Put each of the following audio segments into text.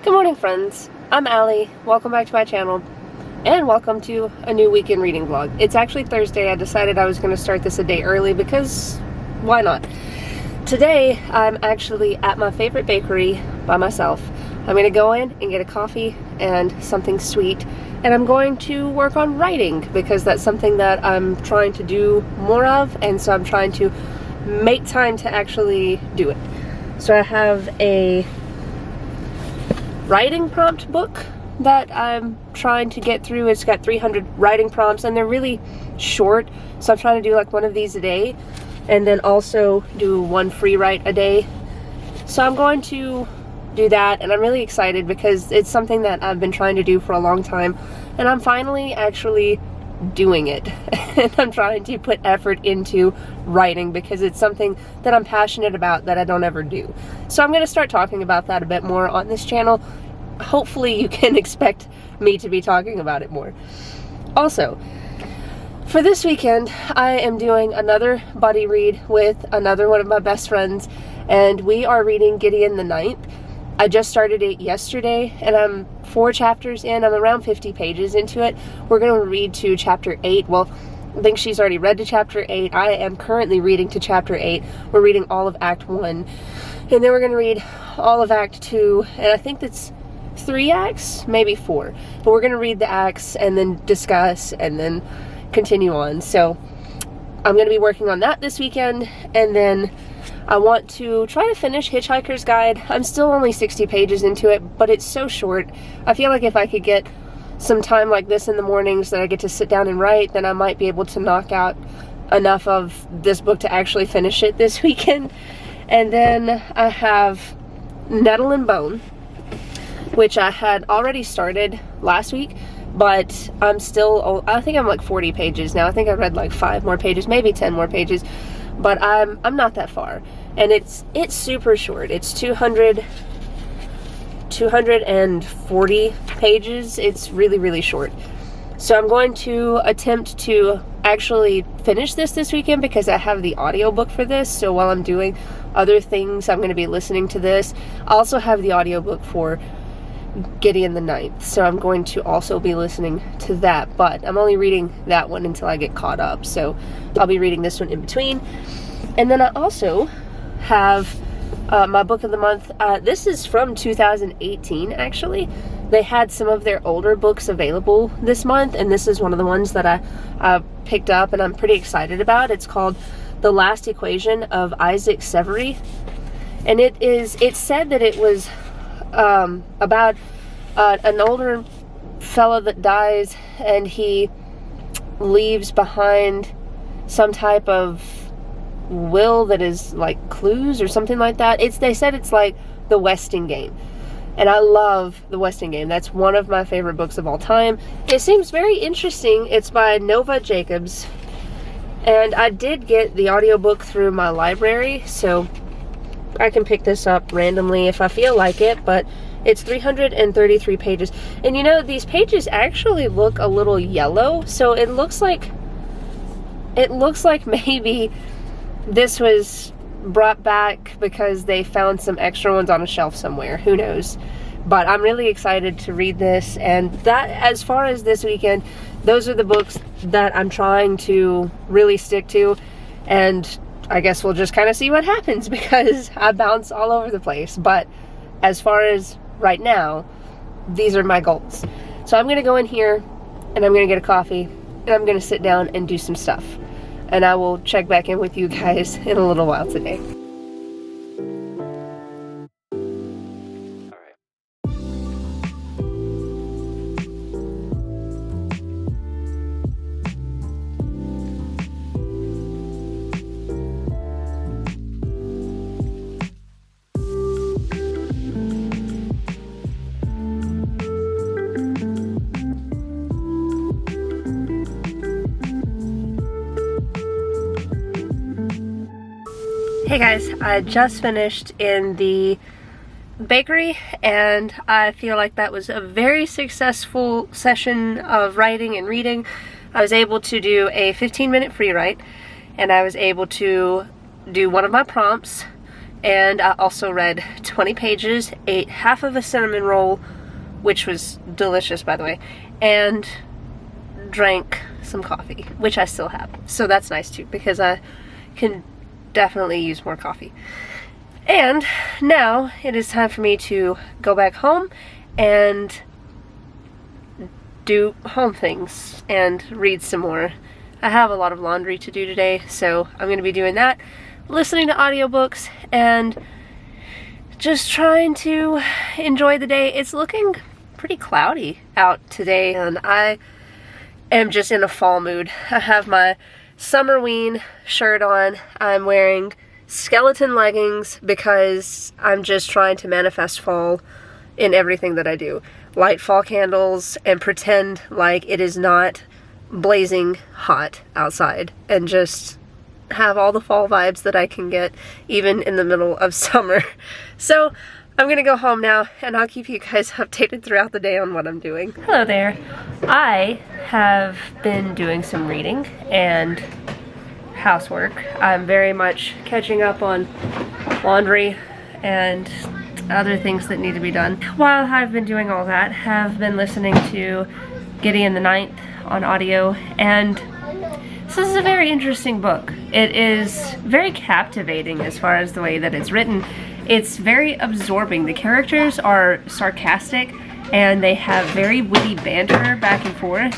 Good morning, friends. I'm Allie. Welcome back to my channel, and welcome to a new weekend reading vlog. It's actually Thursday. I decided I was going to start this a day early because why not? Today, I'm actually at my favorite bakery by myself. I'm going to go in and get a coffee and something sweet, and I'm going to work on writing because that's something that I'm trying to do more of, and so I'm trying to make time to actually do it. So I have a writing prompt book that I'm trying to get through. It's got 300 writing prompts and they're really short, so I'm trying to do like one of these a day and then also do one free write a day. So I'm going to do that, and I'm really excited because it's something that I've been trying to do for a long time, and I'm finally actually doing it. And I'm trying to put effort into writing because it's something that I'm passionate about that I don't ever do. So I'm going to start talking about that a bit more on this channel. Hopefully you can expect me to be talking about it more. Also, for this weekend, I am doing another buddy read with another one of my best friends, and we are reading Gideon the Ninth. I just started it yesterday, and I'm 4 chapters in. I'm around 50 pages into it. We're going to read to chapter 8. Well, I think she's already read to chapter 8. I am currently reading to chapter 8. We're reading all of Act 1. And then we're going to read all of Act 2. And I think that's 3 acts, maybe 4. But we're going to read the acts and then discuss and then continue on. So I'm going to be working on that this weekend. And then I want to try to finish Hitchhiker's Guide. I'm still only 60 pages into it, but it's so short. I feel like if I could get some time like this in the mornings that I get to sit down and write, then I might be able to knock out enough of this book to actually finish it this weekend. And then I have Nettle and Bone, which I had already started last week, but I'm still, I think I'm like 40 pages now. I think I've read like 5 more pages, maybe 10 more pages, but I'm not that far. And it's super short. It's 240 pages. It's really, really short. So I'm going to attempt to actually finish this weekend because I have the audiobook for this. So while I'm doing other things, I'm going to be listening to this. I also have the audiobook for Gideon the Ninth, so I'm going to also be listening to that, but I'm only reading that one until I get caught up, so I'll be reading this one in between. And then I also have my book of the month. This is from 2018, actually. They had some of their older books available this month, and this is one of the ones that I picked up and I'm pretty excited about. It's called The Last Equation of Isaac Severy, and it said that it was about an older fellow that dies, and he leaves behind some type of will that is like clues or something like that. They said it's like the Westing Game, and I love the Westing Game. That's one of my favorite books of all time. It seems very interesting. It's by Nova Jacobs, and I did get the audiobook through my library, so I can pick this up randomly if I feel like it, but it's 333 pages. And you know, these pages actually look a little yellow, so it looks like maybe this was brought back because they found some extra ones on a shelf somewhere. Who knows? But I'm really excited to read this, and that, as far as this weekend, those are the books that I'm trying to really stick to, and I guess we'll just kind of see what happens because I bounce all over the place. But as far as right now, these are my goals. So I'm going to go in here and I'm going to get a coffee and I'm going to sit down and do some stuff. And I will check back in with you guys in a little while today. Hey guys, I just finished in the bakery and I feel like that was a very successful session of writing and reading. I was able to do a 15-minute free write, and I was able to do one of my prompts, and I also read 20 pages, ate half of a cinnamon roll, which was delicious by the way, and drank some coffee, which I still have. So that's nice too, because I can definitely use more coffee. And now it is time for me to go back home and do home things and read some more. I have a lot of laundry to do today, so I'm going to be doing that, listening to audiobooks, and just trying to enjoy the day. It's looking pretty cloudy out today, and I am just in a fall mood. I have my Summerween shirt on. I'm wearing skeleton leggings because I'm just trying to manifest fall in everything that I do. Light fall candles and pretend like it is not blazing hot outside, and just have all the fall vibes that I can get even in the middle of summer. So I'm gonna go home now, and I'll keep you guys updated throughout the day on what I'm doing. Hello there. I have been doing some reading and housework. I'm very much catching up on laundry and other things that need to be done. While I've been doing all that, have been listening to Gideon the Ninth on audio, and this is a very interesting book. It is very captivating as far as the way that it's written. It's very absorbing. The characters are sarcastic and they have very witty banter back and forth.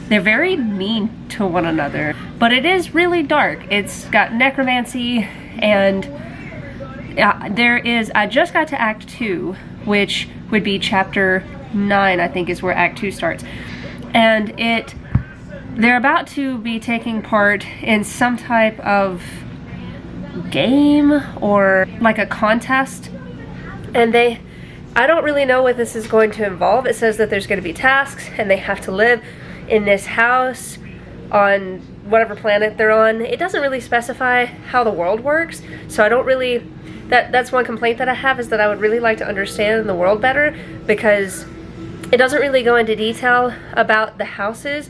They're very mean to one another, but it is really dark. It's got necromancy, and I just got to Act 2, which would be chapter 9, I think is where Act 2 starts. And they're about to be taking part in some type of game or like a contest, and I don't really know what this is going to involve. It says that there's going to be tasks and they have to live in this house on whatever planet they're on. It doesn't really specify how the world works, so I don't really, that's one complaint that I have, is that I would really like to understand the world better, because it doesn't really go into detail about the houses.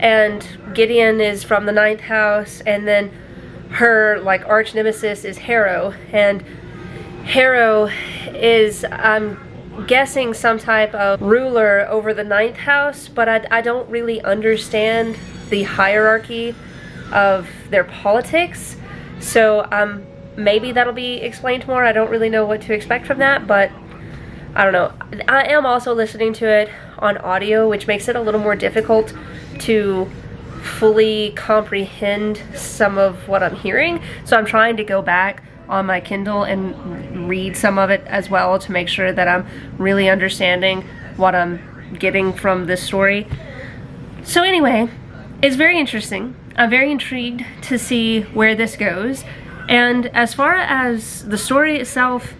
And Gideon is from the 9th house, and then her like arch nemesis is Harrow, and Harrow is, I'm guessing, some type of ruler over the 9th house, but I don't really understand the hierarchy of their politics, so maybe that'll be explained more. I don't really know what to expect from that, but I don't know. I am also listening to it on audio, which makes it a little more difficult to fully comprehend some of what I'm hearing. So I'm trying to go back on my Kindle and read some of it as well to make sure that I'm really understanding what I'm getting from this story. So anyway, it's very interesting. I'm very intrigued to see where this goes. And as far as the story itself,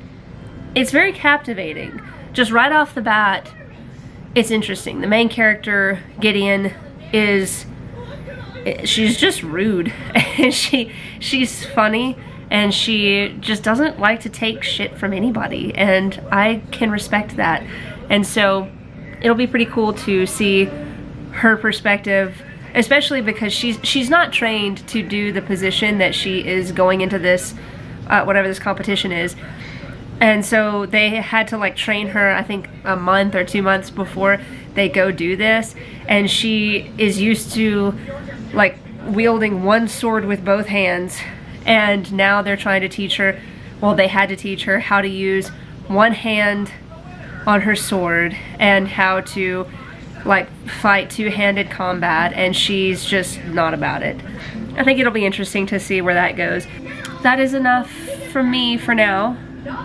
it's very captivating. Just right off the bat, it's interesting. The main character, Gideon, she's just rude. And she's funny, and she just doesn't like to take shit from anybody, and I can respect that. And so it'll be pretty cool to see her perspective, especially because she's not trained to do the position that she is going into this whatever this competition is. And so they had to like train her, I think a month or 2 months before they go do this, and she is used to like wielding one sword with both hands, and now they're trying to teach her, well, they had to teach her how to use one hand on her sword and how to like fight two-handed combat, and she's just not about it. I think it'll be interesting to see where that goes. That is enough for me for now.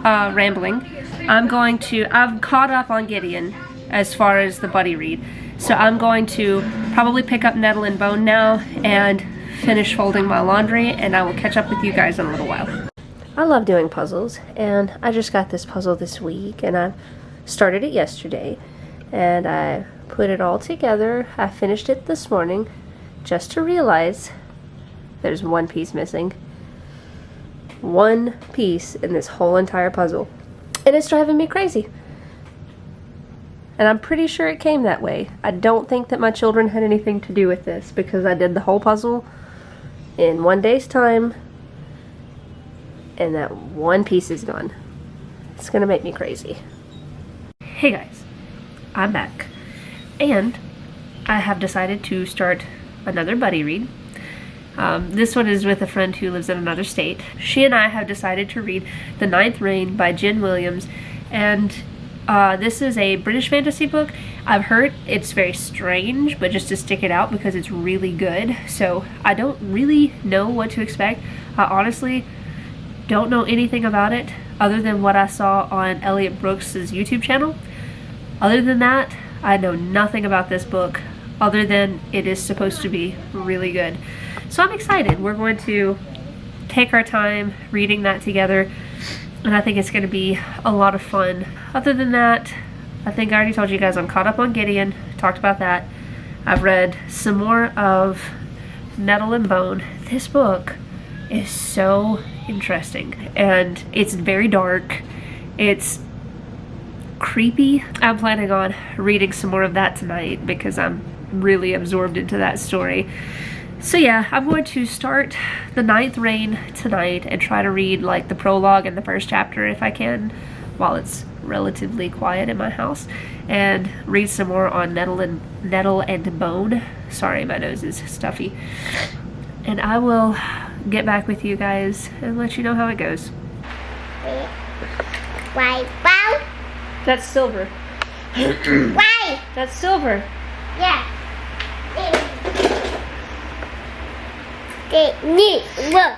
Rambling. I've caught up on Gideon as far as the buddy read, so I'm going to probably pick up Nettle and Bone now and finish folding my laundry, and I will catch up with you guys in a little while. I love doing puzzles, and I just got this puzzle this week, and I started it yesterday, and I put it all together. I finished it this morning just to realize there's one piece missing. One piece in this whole entire puzzle, and it's driving me crazy. And I'm pretty sure it came that way. I don't think that my children had anything to do with this, because I did the whole puzzle in one day's time and that one piece is gone. It's gonna make me crazy. Hey guys, I'm back, and I have decided to start another buddy read. This one is with a friend who lives in another state. She and I have decided to read The Ninth Reign by Jen Williams, and this is a British fantasy book. I've heard it's very strange, but just to stick it out because it's really good. So I don't really know what to expect. I honestly don't know anything about it other than what I saw on Elliot Brooks's YouTube channel. Other than that, I know nothing about this book other than it is supposed to be really good. So I'm excited. We're going to take our time reading that together, and I think it's going to be a lot of fun. Other than that, I think I already told you guys I'm caught up on Gideon, talked about that. I've read some more of Nettle and Bone. This book is so interesting, and it's very dark. It's creepy. I'm planning on reading some more of that tonight because I'm really absorbed into that story. So yeah, I'm going to start The Ninth Reign tonight and try to read like the prologue and the first chapter if I can, while it's relatively quiet in my house, and read some more on Nettle and Bone. Sorry, my nose is stuffy. And I will get back with you guys and let you know how it goes. White brown? That's silver. White! That's silver. Yeah. Look.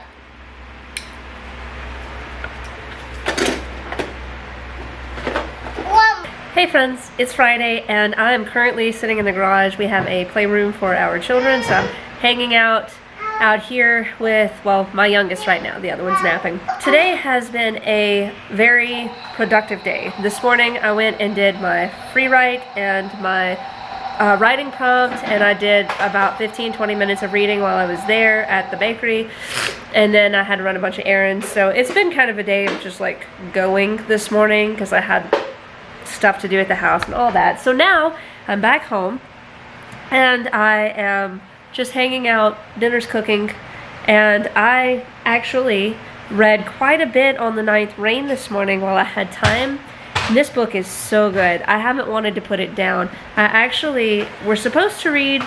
Hey friends, it's Friday and I'm currently sitting in the garage. We have a playroom for our children, so I'm hanging out here with, well, my youngest right now. The other one's napping. Today has been a very productive day. This morning I went and did my free write and my writing prompt, and I did about 15-20 minutes of reading while I was there at the bakery, and then I had to run a bunch of errands. So it's been kind of a day of just like going this morning because I had stuff to do at the house and all that. So now I'm back home and I am just hanging out, dinner's cooking, and I actually read quite a bit on The Ninth Reign this morning while I had time. And this book is so good. I haven't wanted to put it down. We're supposed to read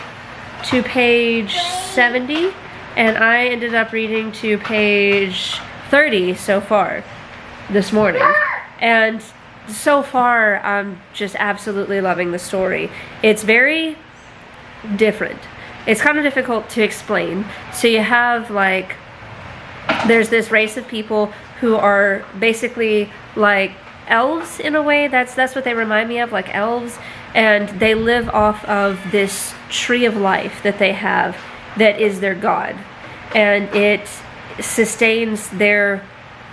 to page 70, and I ended up reading to page 30 so far this morning. And so far, I'm just absolutely loving the story. It's very different. It's kind of difficult to explain. So you have like, there's this race of people who are basically like elves in a way. That's what they remind me of, like elves. And they live off of this tree of life that they have that is their god. And it sustains their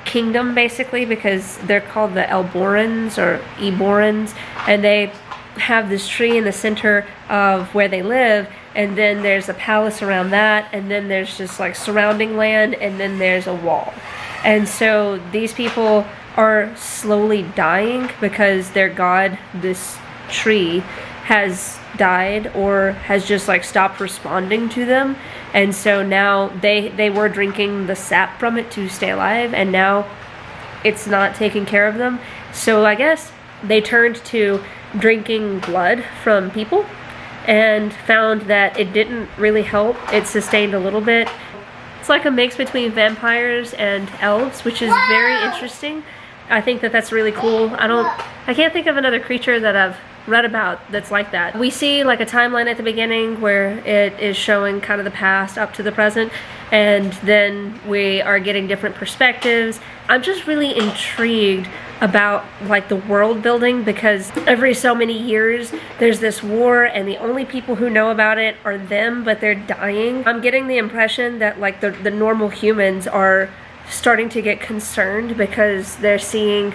kingdom basically because they're called the Elborans or Eborans, and they have this tree in the center of where they live, and then there's a palace around that, and then there's just like surrounding land, and then there's a wall. And so these people are slowly dying because their god, this tree, has died or has just like stopped responding to them. And so now they were drinking the sap from it to stay alive, and now it's not taking care of them. So I guess they turned to drinking blood from people and found that it didn't really help. It sustained a little bit. It's like a mix between vampires and elves, which is very interesting. I think that that's really cool. I can't think of another creature that I've read about that's like that. We see like a timeline at the beginning where it is showing kind of the past up to the present, and then we are getting different perspectives. I'm just really intrigued about like the world building because every so many years there's this war and the only people who know about it are them, but they're dying. I'm getting the impression that like the normal humans are starting to get concerned because they're seeing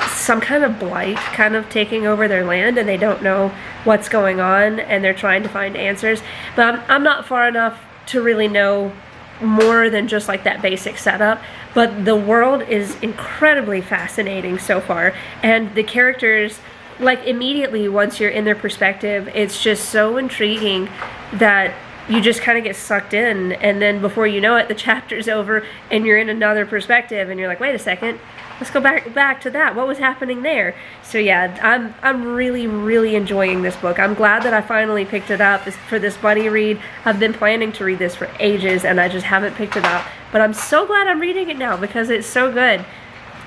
some kind of blight kind of taking over their land, and they don't know what's going on, and they're trying to find answers. But I'm not far enough to really know more than just like that basic setup, but the world is incredibly fascinating so far, and the characters, like immediately once you're in their perspective, it's just so intriguing that you just kind of get sucked in, and then before you know it, the chapter's over and you're in another perspective and you're like, wait a second, let's go back to that. What was happening there? So yeah, I'm really enjoying this book. I'm glad that I finally picked it up for this buddy read. I've been planning to read this for ages and I just haven't picked it up, but I'm so glad I'm reading it now because it's so good.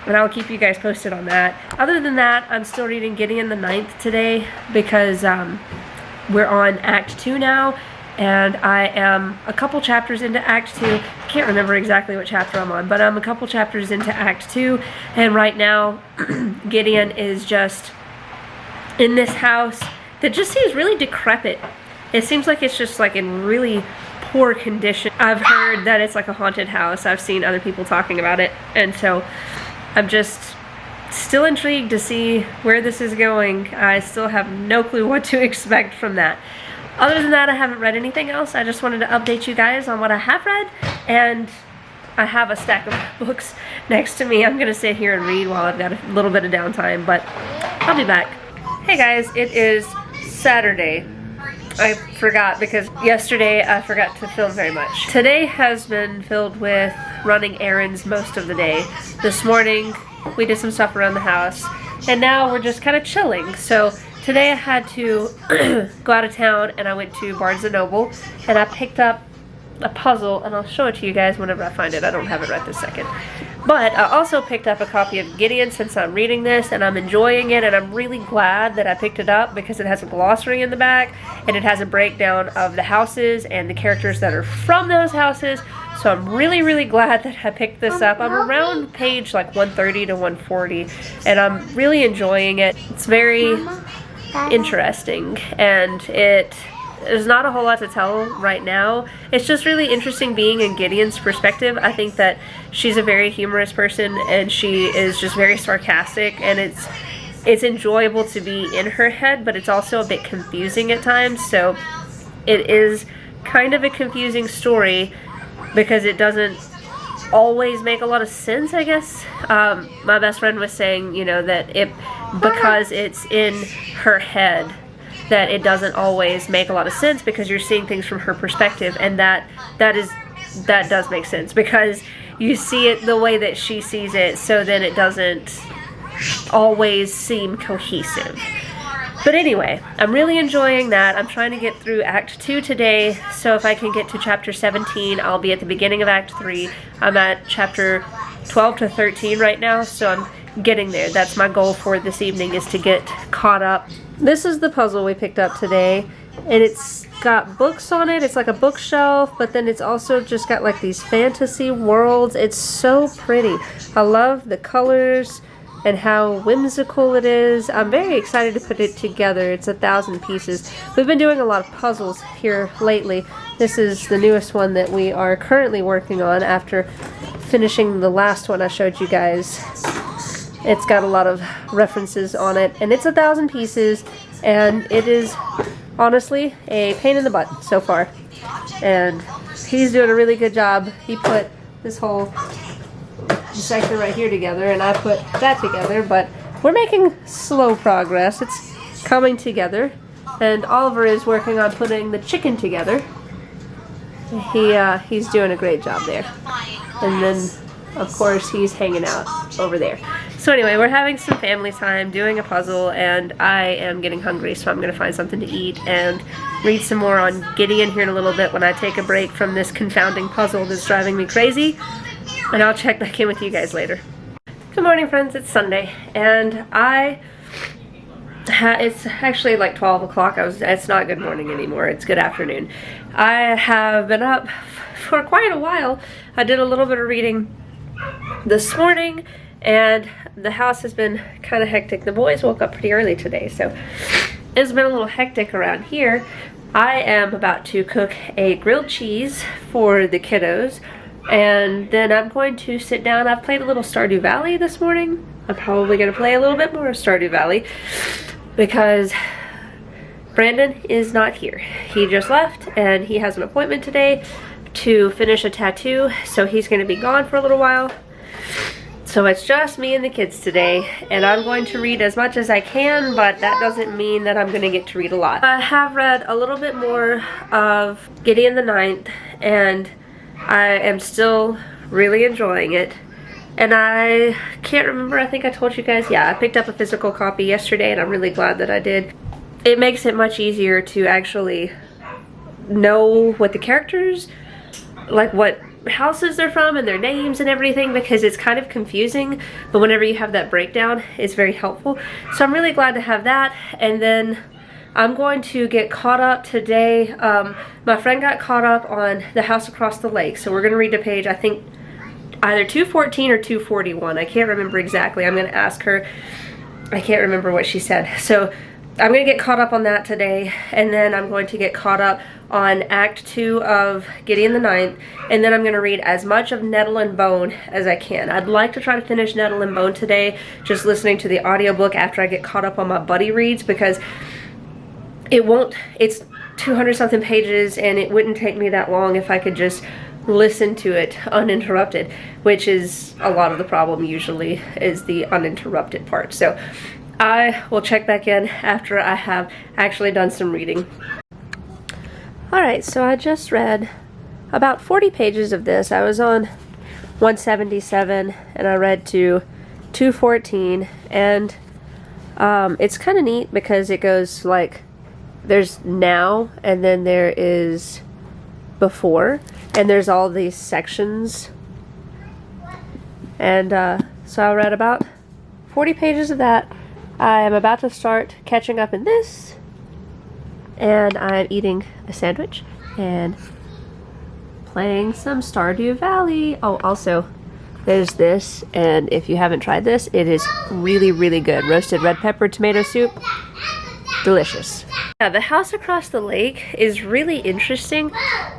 And I'll keep you guys posted on that. Other than that, I'm still reading Gideon the Ninth today because we're on Act 2 now, and I am a couple chapters into Act 2. I can't remember exactly what chapter I'm on, but I'm a couple chapters into Act 2, and right now Gideon is just in this house that just seems really decrepit. It seems like it's just like in really poor condition. I've heard that it's like a haunted house. I've seen other people talking about it, and so I'm just still intrigued to see where this is going. I still have no clue what to expect from that. Other than that, I haven't read anything else. I just wanted to update you guys on what I have read, and I have a stack of books next to me. I'm gonna sit here and read while I've got a little bit of downtime, but I'll be back. Hey guys, it is Saturday. I forgot because yesterday I forgot to film very much. Today has been filled with running errands most of the day. This morning we did some stuff around the house, and now we're just kind of chilling. So today I had to go out of town, and I went to Barnes & Noble and I picked up a puzzle, and I'll show it to you guys whenever I find it. I don't have it right this second. But I also picked up a copy of Gideon since I'm reading this, and I'm enjoying it, and I'm really glad that I picked it up because it has a glossary in the back, and it has a breakdown of the houses and the characters that are from those houses. So I'm really glad that I picked this up. I'm around page like 130 to 140, and I'm really enjoying it. It's very interesting, and there's not a whole lot to tell right now. It's just really interesting being in Gideon's perspective. I think that she's a very humorous person, and she is just very sarcastic, and it's enjoyable to be in her head, but it's also a bit confusing at times. So it is kind of a confusing story because it doesn't always make a lot of sense, I guess. My best friend was saying, you know, that because it's in her head, that it doesn't always make a lot of sense because you're seeing things from her perspective, and that does make sense because you see it the way that she sees it, so then it doesn't always seem cohesive. But anyway, I'm really enjoying that. I'm trying to get through Act 2 today, so if I can get to chapter 17, I'll be at the beginning of Act 3. I'm at chapter 12 to 13 right now, so I'm getting there. That's my goal for this evening, is to get caught up. This is the puzzle we picked up today, and it's got books on it. It's like a bookshelf, but then it's also just got like these fantasy worlds. It's so pretty. I love the colors and how whimsical it is. I'm very excited to put it together. It's 1,000 pieces. We've been doing a lot of puzzles here lately. This is the newest one that we are currently working on after finishing the last one I showed you guys. It's got a lot of references on it, and it's 1,000 pieces, and it is honestly a pain in the butt so far. And he's doing a really good job. He put this whole section right here together, and I put that together, but we're making slow progress. It's coming together, and Oliver is working on putting the chicken together. He's doing a great job there. And then, of course, he's hanging out over there. So anyway, we're having some family time, doing a puzzle, and I am getting hungry, so I'm going to find something to eat and read some more on Gideon here in a little bit when I take a break from this confounding puzzle that's driving me crazy, and I'll check back in with you guys later. Good morning, friends. It's Sunday, and it's actually like 12 o'clock. It's not good morning anymore. It's good afternoon. I have been up for quite a while. I did a little bit of reading this morning, and the house has been kind of hectic. The boys woke up pretty early today, so it's been a little hectic around here. I am about to cook a grilled cheese for the kiddos, and then I'm going to sit down. I've played a little Stardew Valley this morning. I'm probably going to play a little bit more Stardew Valley because Brandon is not here. He just left, and he has an appointment today to finish a tattoo, so he's going to be gone for a little while. So it's just me and the kids today, and I'm going to read as much as I can, but that doesn't mean that I'm going to get to read a lot. I have read a little bit more of Gideon the Ninth, and I am still really enjoying it. And I can't remember, I think I told you guys, yeah, I picked up a physical copy yesterday, and I'm really glad that I did. It makes it much easier to actually know what the characters, like what houses they're from and their names and everything, because it's kind of confusing, but whenever you have that breakdown, it's very helpful. So I'm really glad to have that. And then I'm going to get caught up today. My friend got caught up on The House Across the Lake, so we're going to read to page, I think, either 214 or 241. I can't remember exactly. I'm going to ask her. I can't remember what she said. So I'm going to get caught up on that today, and then I'm going to get caught up on Act 2 of Gideon the Ninth, and then I'm going to read as much of Nettle and Bone as I can. I'd like to try to finish Nettle and Bone today, just listening to the audiobook after I get caught up on my buddy reads, because it's 200 something pages, and it wouldn't take me that long if I could just listen to it uninterrupted, which is a lot of the problem usually, is the uninterrupted part. So I will check back in after I have actually done some reading. Alright, so I just read about 40 pages of this. I was on 177 and I read to 214, and it's kind of neat because it goes like, there's now and then there is before, and there's all these sections. And so I read about 40 pages of that. I am about to start catching up in this, and I'm eating a sandwich and playing some Stardew Valley. Oh, also, there's this, and if you haven't tried this, it is really, really good. Roasted red pepper tomato soup. Delicious. Yeah, The House Across the Lake is really interesting.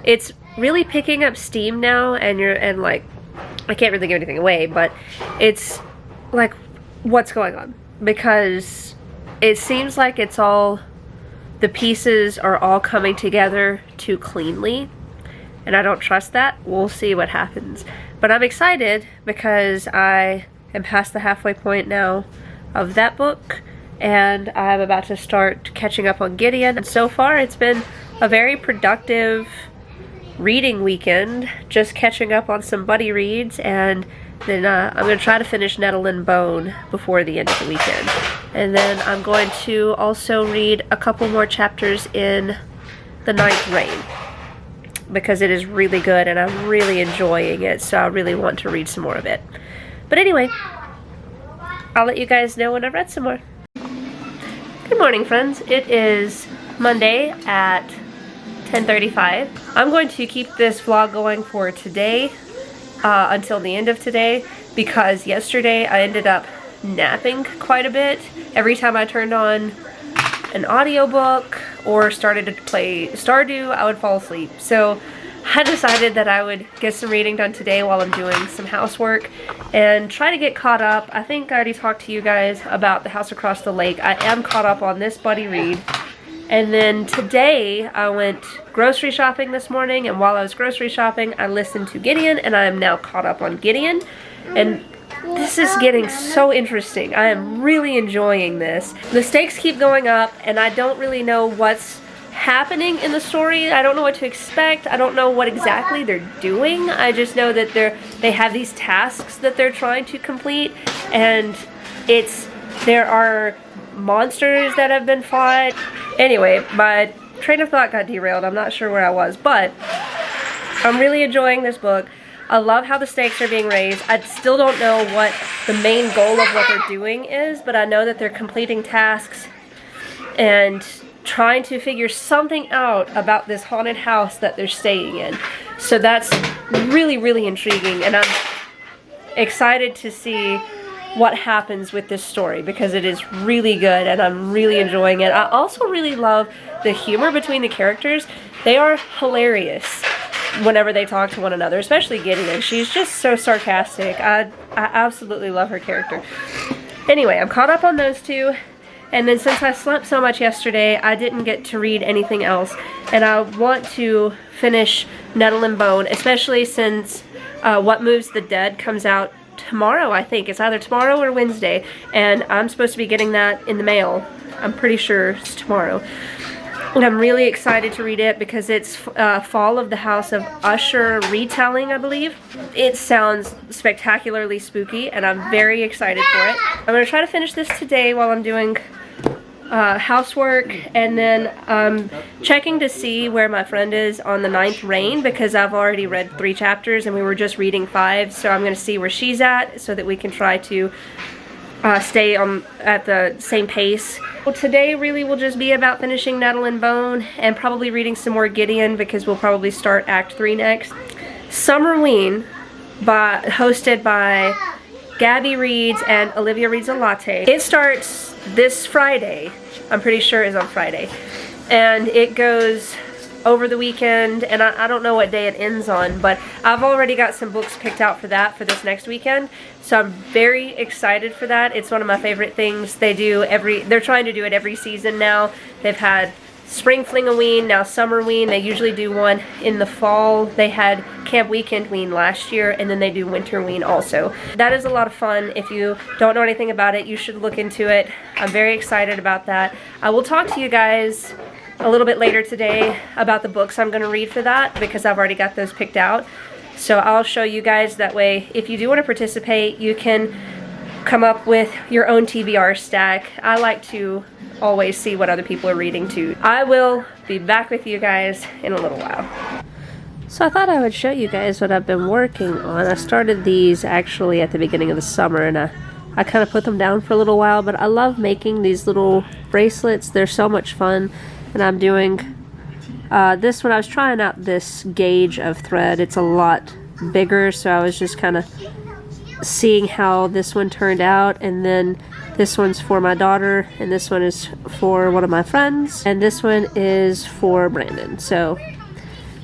It's really picking up steam now, and like, I can't really give anything away, but it's like, what's going on? Because it seems like it's all, the pieces are all coming together too cleanly, and I don't trust that. We'll see what happens. But I'm excited because I am past the halfway point now of that book, and I'm about to start catching up on Gideon. And so far it's been a very productive reading weekend, just catching up on some buddy reads, and then I'm going to try to finish Nettle and Bone before the end of the weekend. And then I'm going to also read a couple more chapters in The Ninth Reign, because it is really good and I'm really enjoying it, so I really want to read some more of it. But anyway, I'll let you guys know when I've read some more. Good morning, friends. It is Monday at 10:35. I'm going to keep this vlog going for today until the end of today, because yesterday I ended up napping quite a bit. Every time I turned on an audiobook or started to play Stardew, I would fall asleep. So I decided that I would get some reading done today while I'm doing some housework and try to get caught up. I think I already talked to you guys about The House Across the Lake. I am caught up on this buddy read. And then today I went grocery shopping this morning, and while I was grocery shopping I listened to Gideon, and I am now caught up on Gideon. And this is getting so interesting. I am really enjoying this. The stakes keep going up, and I don't really know what's happening in the story. I don't know what to expect. I don't know what exactly they're doing. I just know that they have these tasks that they're trying to complete, and there are monsters that have been fought. Anyway, my train of thought got derailed. I'm not sure where I was, but I'm really enjoying this book. I love how the stakes are being raised. I still don't know what the main goal of what they're doing is, but I know that they're completing tasks and trying to figure something out about this haunted house that they're staying in. So that's really, really intriguing, and I'm excited to see what happens with this story, because it is really good and I'm really enjoying it. I also really love the humor between the characters. They are hilarious whenever they talk to one another, especially Gideon. She's just so sarcastic. I absolutely love her character. Anyway, I'm caught up on those two, and then since I slept so much yesterday, I didn't get to read anything else, and I want to finish Nettle and Bone, especially since What Moves the Dead comes out tomorrow, I think. It's either tomorrow or Wednesday, and I'm supposed to be getting that in the mail. I'm pretty sure it's tomorrow. And I'm really excited to read it because it's Fall of the House of Usher retelling, I believe. It sounds spectacularly spooky, and I'm very excited for it. I'm going to try to finish this today while I'm doing housework, and then checking to see where my friend is on the 9th reign, because I've already read 3 chapters and we were just reading 5, so I'm going to see where she's at so that we can try to stay at the same pace. Well, today really will just be about finishing Nettle and Bone and probably reading some more Gideon, because we'll probably start Act 3 next. Summerween, hosted by Gabby Reads and Olivia Reads a Latte. It starts this Friday. I'm pretty sure it's on Friday. And it goes over the weekend, and I don't know what day it ends on, but I've already got some books picked out for that for this next weekend, so I'm very excited for that. It's one of my favorite things they do they're trying to do it every season now. They've had Spring Fling-a-Ween, now Summerween. They usually do one in the fall. They had Camp Weekend-ween last year, and then they do Winter-ween also. That is a lot of fun. If you don't know anything about it, you should look into it. I'm very excited about that. I will talk to you guys a little bit later today about the books I'm going to read for that, because I've already got those picked out. So I'll show you guys. That way, if you do want to participate, you can come up with your own TBR stack. I like to always see what other people are reading too. I will be back with you guys in a little while. So I thought I would show you guys what I've been working on. I started these actually at the beginning of the summer, and I kind of put them down for a little while, but I love making these little bracelets. They're so much fun. And I'm doing this one. I was trying out this gauge of thread. It's a lot bigger, so I was just kind of seeing how this one turned out. And then this one's for my daughter, and this one is for one of my friends, and this one is for Brandon. So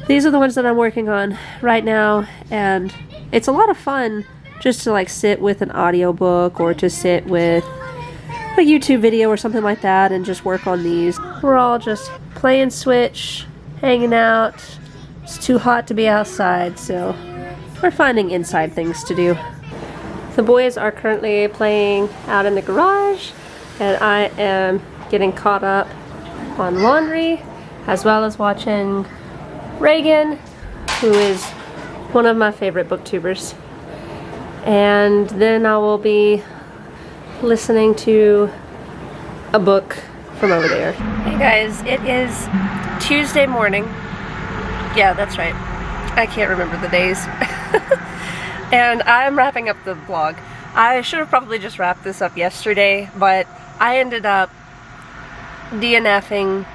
these are the ones that I'm working on right now, and it's a lot of fun just to like sit with an audiobook or to sit with a YouTube video or something like that and just work on these. We're all just playing Switch, hanging out. It's too hot to be outside, so we're finding inside things to do. The boys are currently playing out in the garage, and I am getting caught up on laundry, as well as watching Reagan, who is one of my favorite booktubers. And then I will be listening to a book from over there. Hey guys, it is Tuesday morning. Yeah, that's right. I can't remember the days. And I'm wrapping up the vlog. I should have probably just wrapped this up yesterday, but I ended up DNFing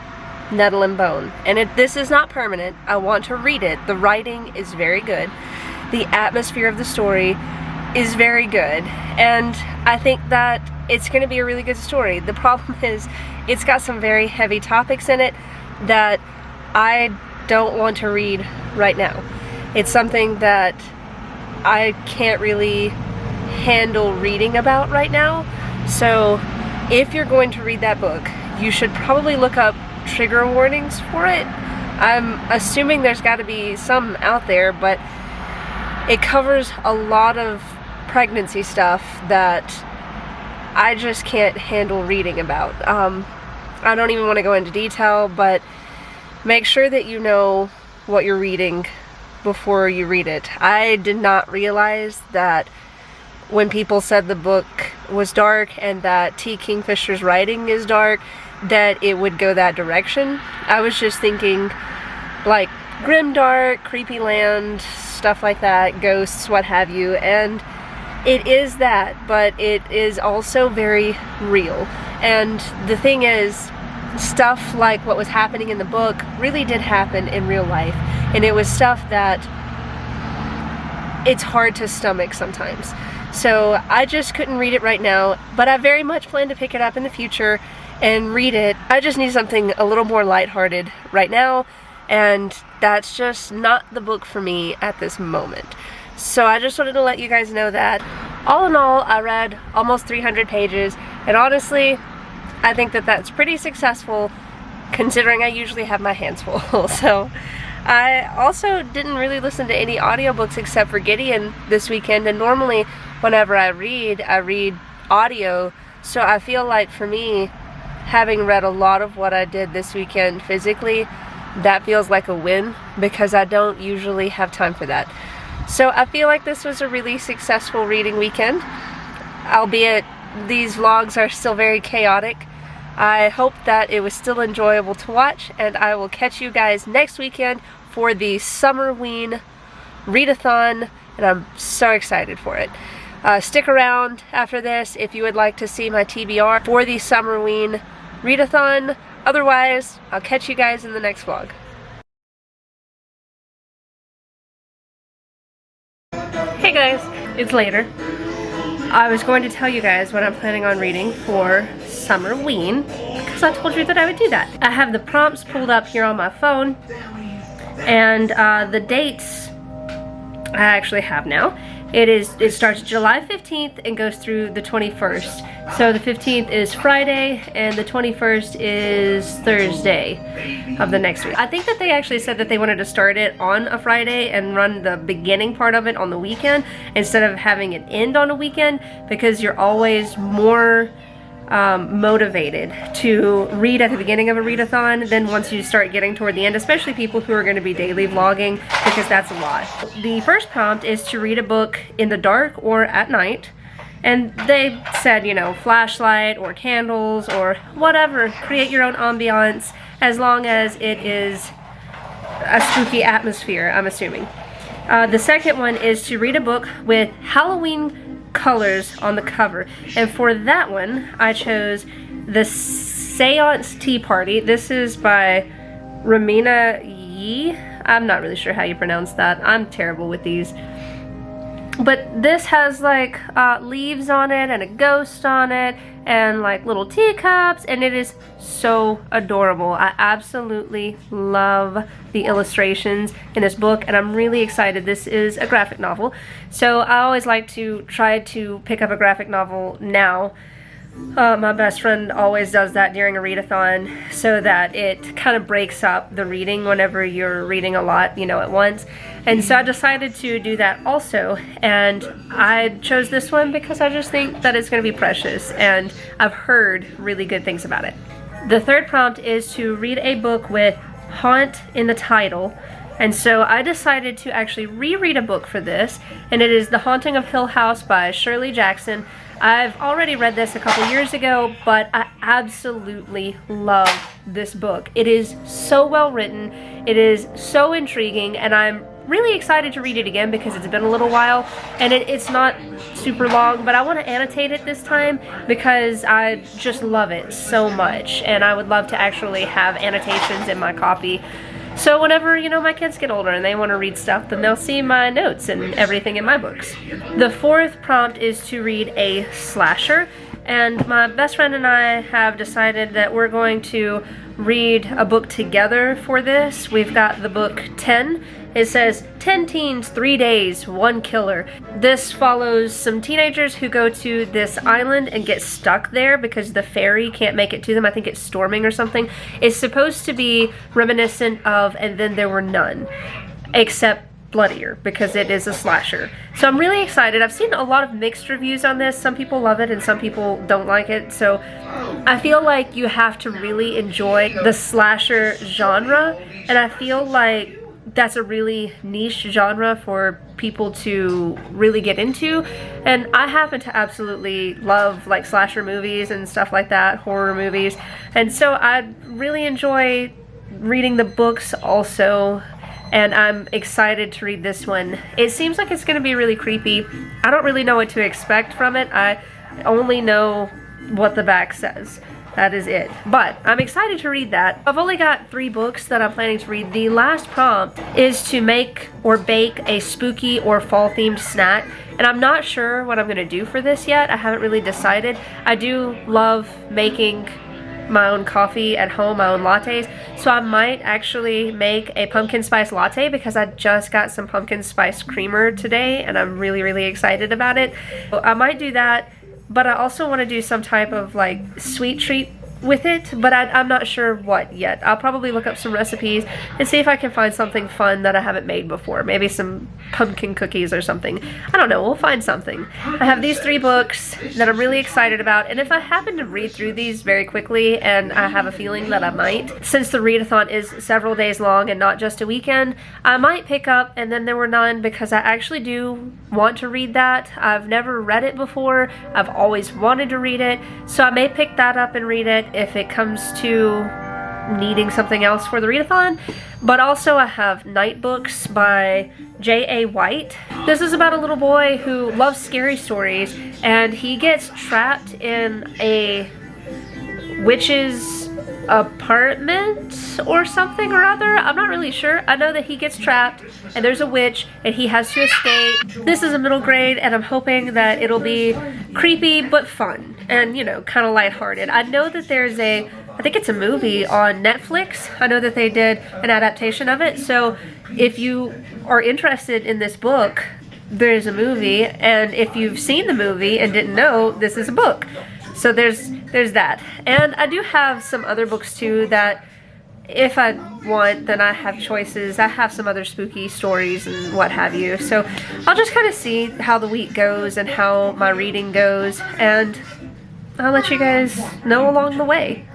Nettle and Bone. And this is not permanent. I want to read it. The writing is very good. The atmosphere of the story is very good, and I think that it's going to be a really good story. The problem is it's got some very heavy topics in it that I don't want to read right now. It's something that I can't really handle reading about right now. So if you're going to read that book, you should probably look up trigger warnings for it. I'm assuming there's got to be some out there, but it covers a lot of pregnancy stuff that I just can't handle reading about. I don't even want to go into detail, but make sure that you know what you're reading before you read it. I did not realize that when people said the book was dark and that T. Kingfisher's writing is dark, that it would go that direction. I was just thinking like grimdark, creepy land, stuff like that, ghosts, what have you, and it is that, but it is also very real. And the thing is, stuff like what was happening in the book really did happen in real life, and it was stuff that it's hard to stomach sometimes. So I just couldn't read it right now, but I very much plan to pick it up in the future and read it. I just need something a little more lighthearted right now, and that's just not the book for me at this moment. So I just wanted to let you guys know that. All in all, I read almost 300 pages, and honestly, I think that that's pretty successful considering I usually have my hands full. So I also didn't really listen to any audiobooks except for Gideon this weekend, and normally whenever I read audio. So I feel like for me, having read a lot of what I did this weekend physically, that feels like a win because I don't usually have time for that. So I feel like this was a really successful reading weekend, albeit these vlogs are still very chaotic. I hope that it was still enjoyable to watch, and I will catch you guys next weekend for the Summerween readathon, and I'm so excited for it. Stick around after this if you would like to see my TBR for the Summerween readathon. Otherwise, I'll catch you guys in the next vlog. Hey guys, it's later. I was going to tell you guys what I'm planning on reading for Summerween because I told you that I would do that. I have the prompts pulled up here on my phone, and the dates I actually have now. It starts July 15th and goes through the 21st. So the 15th is Friday and the 21st is Thursday of the next week. I think that they actually said that they wanted to start it on a Friday and run the beginning part of it on the weekend instead of having it end on a weekend, because you're always more motivated to read at the beginning of a readathon than once you start getting toward the end, especially people who are going to be daily vlogging, because that's a lot. The first prompt is to read a book in the dark or at night, and they said, you know, flashlight or candles or whatever, create your own ambiance as long as it is a spooky atmosphere, I'm assuming. The second one is to read a book with Halloween colors on the cover, and for that one I chose the Seance Tea Party. This is by Ramina Yee. I'm not really sure how you pronounce that. I'm terrible with these. But this has like leaves on it and a ghost on it and like little teacups, and it is so adorable. I absolutely love the illustrations in this book, and I'm really excited. This is a graphic novel, so I always like to try to pick up a graphic novel now. My best friend always does that during a readathon so that it kind of breaks up the reading whenever you're reading a lot, you know, at once. And so I decided to do that also, and I chose this one because I just think that it's going to be precious, and I've heard really good things about it. The third prompt is to read a book with haunt in the title, and so I decided to actually reread a book for this, and it is The Haunting of Hill House by Shirley Jackson. I've already read this a couple years ago, but I absolutely love this book. It is so well written, it is so intriguing, and I'm really excited to read it again because it's been a little while, and it's not super long, but I want to annotate it this time because I just love it so much, and I would love to actually have annotations in my copy. So whenever, you know, my kids get older and they want to read stuff, then they'll see my notes and everything in my books. The fourth prompt is to read a slasher, and my best friend and I have decided that we're going to read a book together for this. We've got the book 10. It says 10 teens, 3 days, 1 killer. This follows some teenagers who go to this island and get stuck there because the ferry can't make it to them. I think it's storming or something. It's supposed to be reminiscent of And Then There Were None, except bloodier because it is a slasher. So I'm really excited. I've seen a lot of mixed reviews on this. Some people love it and some people don't like it. So I feel like you have to really enjoy the slasher genre, and I feel like that's a really niche genre for people to really get into, and I happen to absolutely love like slasher movies and stuff like that, horror movies, and so I really enjoy reading the books also, and I'm excited to read this one. It seems like it's going to be really creepy. I don't really know what to expect from it. I only know what the back says. That is it. But I'm excited to read that. I've only got 3 books that I'm planning to read. The last prompt is to make or bake a spooky or fall themed snack, and I'm not sure what I'm going to do for this yet. I haven't really decided. I do love making my own coffee at home, my own lattes, so I might actually make a pumpkin spice latte because I just got some pumpkin spice creamer today and I'm really, really excited about it. So I might do that, but I also want to do some type of like sweet treat with it, but I'm not sure what yet. I'll probably look up some recipes and see if I can find something fun that I haven't made before. Maybe some pumpkin cookies or something. I don't know, we'll find something. I have these 3 books that I'm really excited about, and if I happen to read through these very quickly, and I have a feeling that I might, since the readathon is several days long and not just a weekend, I might pick up And Then There Were None, because I actually do want to read that. I've never read it before. I've always wanted to read it, so I may pick that up and read it if it comes to needing something else for the readathon. But also I have Night Books by J.A. White. This is about a little boy who loves scary stories, and he gets trapped in a witch's apartment or something or other. I'm not really sure. I know that he gets trapped and there's a witch and he has to escape. This is a middle grade, and I'm hoping that it'll be creepy but fun and, you know, kind of lighthearted. I know that there's I think it's a movie on Netflix. I know that they did an adaptation of it, so if you are interested in this book, there's a movie, and if you've seen the movie and didn't know, this is a book. So there's that. And I do have some other books too that if I want, then I have choices. I have some other spooky stories and what have you. So I'll just kind of see how the week goes and how my reading goes, and I'll let you guys know along the way.